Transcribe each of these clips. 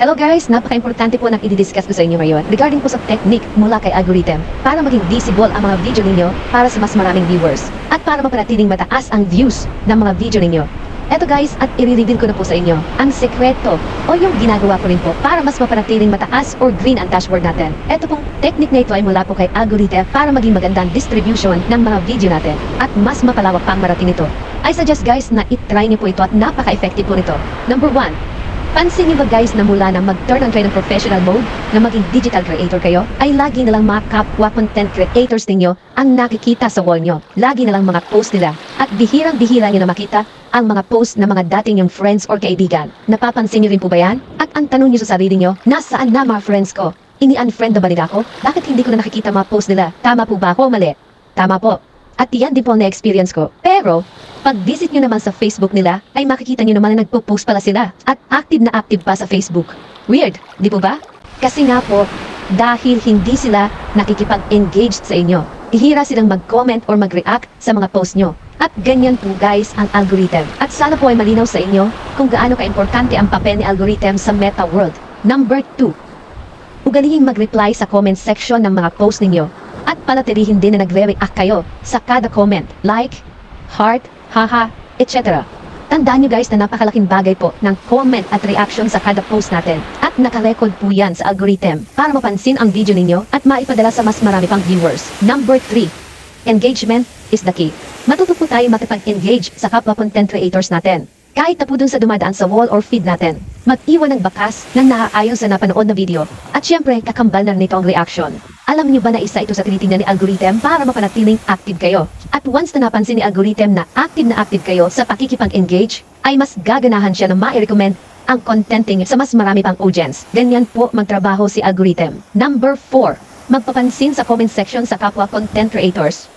Hello guys, napaka-importante po ng i-discuss ko sa inyo ngayon regarding po sa technique mula kay algorithm para maging visible ang mga video ninyo para sa mas maraming viewers at para mapanatiling mataas ang views ng mga video ninyo. Eto guys, at i-reveal ko na po sa inyo ang sekreto o yung ginagawa ko rin po para mas mapanatiling mataas or green ang dashboard natin. Eto pong technique na ito ay mula po kay algorithm para maging magandang distribution ng mga video natin at mas mapalawak pang marating ito. I suggest guys na i-try niyo po ito at napaka-effective po nito. Number 1, pansin niyo ba guys na mula na mag-turn on kayo ng professional mode na maging digital creator kayo, ay lagi na lang mga kapwa content creators ninyo ang nakikita sa wall nyo. Lagi na lang mga post nila at bihirang-bihira nyo na makita ang mga post ng mga dating yung friends or kaibigan. Napapansin nyo rin po ba yan? At ang tanong nyo sa sarili nyo, nasaan na mga friends ko? Ini-unfriend na ba nila ako? Bakit hindi ko na nakikita mga post nila? Tama po ba ako o mali? Tama po. At yan din po ang na-experience ko. Pero, pag visit nyo naman sa Facebook nila, ay makikita nyo naman na nagpo-post pala sila. At active na active pa sa Facebook. Weird, di po ba? Kasi nga po, dahil hindi sila nakikipag-engage sa inyo. Ihira silang mag-comment or mag-react sa mga post nyo. At ganyan po guys ang algorithm. At sana po ay malinaw sa inyo kung gaano ka-importante ang papel ni algorithm sa meta world. Number 2, ugalihing mag-reply sa comment section ng mga post ninyo. At panatilihin din na nagre-react kayo sa kada comment, like, heart, haha, etc. Tandaan nyo guys na napakalaking bagay po ng comment at reaction sa kada post natin. At nakarecord po yan sa algorithm para mapansin ang video ninyo at maipadala sa mas marami pang viewers. Number 3, engagement is the key. Matuto po tayo makipag-engage sa kapwa content creators natin. Kahit na po dun sa dumadaan sa wall or feed natin, mag-iwan ng bakas ng naaayon sa napanood na video. At syempre, kakambal na nito ang reaction. Alam niyo ba na isa ito sa tinitingnan ni algorithm para mapanatiling active kayo? At once na napansin ni algorithm na active kayo sa pakikipag-engage, ay mas gaganahan siya na ma-recommend ang contenting sa mas marami pang audience. Ganyan po magtrabaho si algorithm. Number 4, magpapansin sa comment section sa kapwa content creators.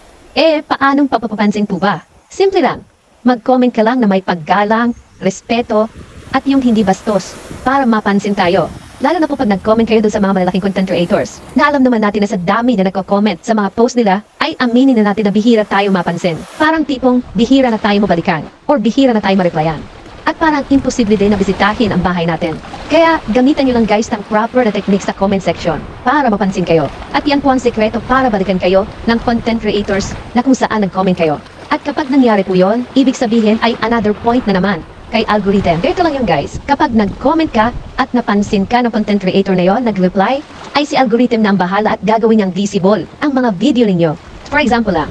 Paanong papapansin po ba? Simple lang. Mag-comment ka lang na may paggalang, respeto, at yung hindi bastos para mapansin tayo. Lalo na po pag nag-comment kayo dun sa mga malalaking content creators na alam naman natin na sa dami na nagko-comment sa mga post nila ay aminin na natin na bihira tayo mapansin. Parang tipong bihira na tayo mabalikan or bihira na tayo ma-replyan. At parang imposible din na bisitahin ang bahay natin. Kaya gamitan nyo lang guys ng proper na technique sa comment section para mapansin kayo. At yan po ang sekreto para balikan kayo ng content creators na kung saan nag-comment kayo. At kapag nangyari po yon, ibig sabihin ay another point na naman kay algorithm. Ito lang yung guys, kapag nag-comment ka at napansin ka ng content creator na yon, nag-reply, ay si algorithm na ang bahala at gagawin niyang visible ang mga video ninyo. For example lang,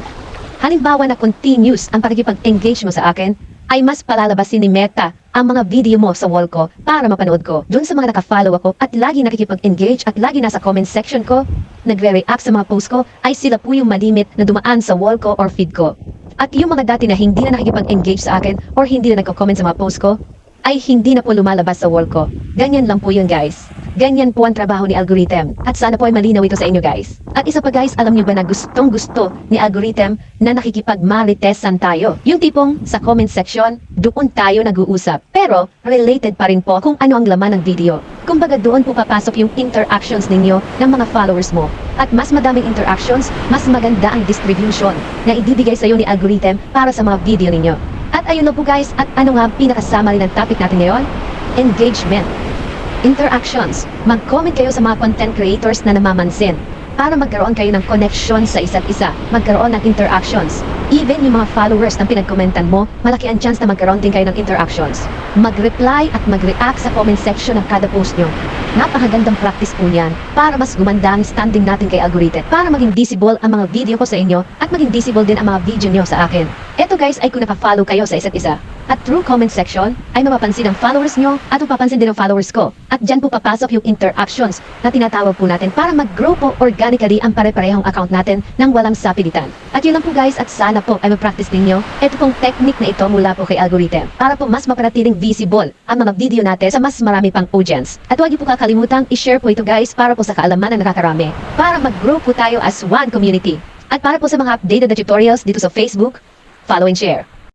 halimbawa na continuous ang pakikipag-engage mo sa akin, ay mas palalabasin ni Meta ang mga video mo sa wall ko para mapanood ko. Doon sa mga nakafollow ako at lagi nakikipag-engage at lagi nasa comment section ko, nagre-react sa mga post ko, ay sila po yung malimit na dumaan sa wall ko or feed ko. At yung mga dati na hindi na nakikipag-engage sa akin or hindi na nagko-comment sa mga post ko, ay hindi na po lumalabas sa wall ko. Ganyan lang po yun guys. Ganyan po ang trabaho ni algorithm. At sana po ay malinaw ito sa inyo guys. At isa pa guys, alam nyo ba na gustong gusto ni algorithm na nakikipag-maritesan tayo? Yung tipong sa comment section, doon tayo nag-uusap. Pero related pa rin po kung ano ang laman ng video. Kumbaga doon po papasok yung interactions ninyo ng mga followers mo. At mas madaming interactions, mas maganda ang distribution na ibibigay sa iyo ni algorithm para sa mga video ninyo. At ayun na po guys, at ano nga pinakasama rin ng topic natin ngayon? Engagement. Interactions. Mag-comment kayo sa mga content creators na namamansin para magkaroon kayo ng connection sa isa't isa. Magkaroon ng interactions. Even yung mga followers na pinag-commentan mo, malaki ang chance na magkaroon din kayo ng interactions. Mag-reply at mag-react sa comment section ng kada post nyo. Napakagandang practice po niyan para mas gumanda ang standing natin kay algorithm. Para maging visible ang mga video ko sa inyo at maging visible din ang mga video nyo sa akin. Eto guys ay kung naka-follow kayo sa isa't isa. At through comment section, ay mapapansin ng followers nyo at mapapansin din ng followers ko. At dyan po papasok yung interactions na tinatawag po natin para mag-grow po organically ang pare-parehong account natin nang walang sapilitan. At yun lang po guys, at sana po ay mag-practice ninyo ito pong technique na ito mula po kay algorithm para po mas mapanatiling visible ang mga video natin sa mas marami pang audience. At huwag niyo po kakalimutang i-share po ito guys para po sa kaalaman ng nakakarami. Para mag-grow po tayo as one community. At para po sa mga updated na tutorials dito sa Facebook, follow and share.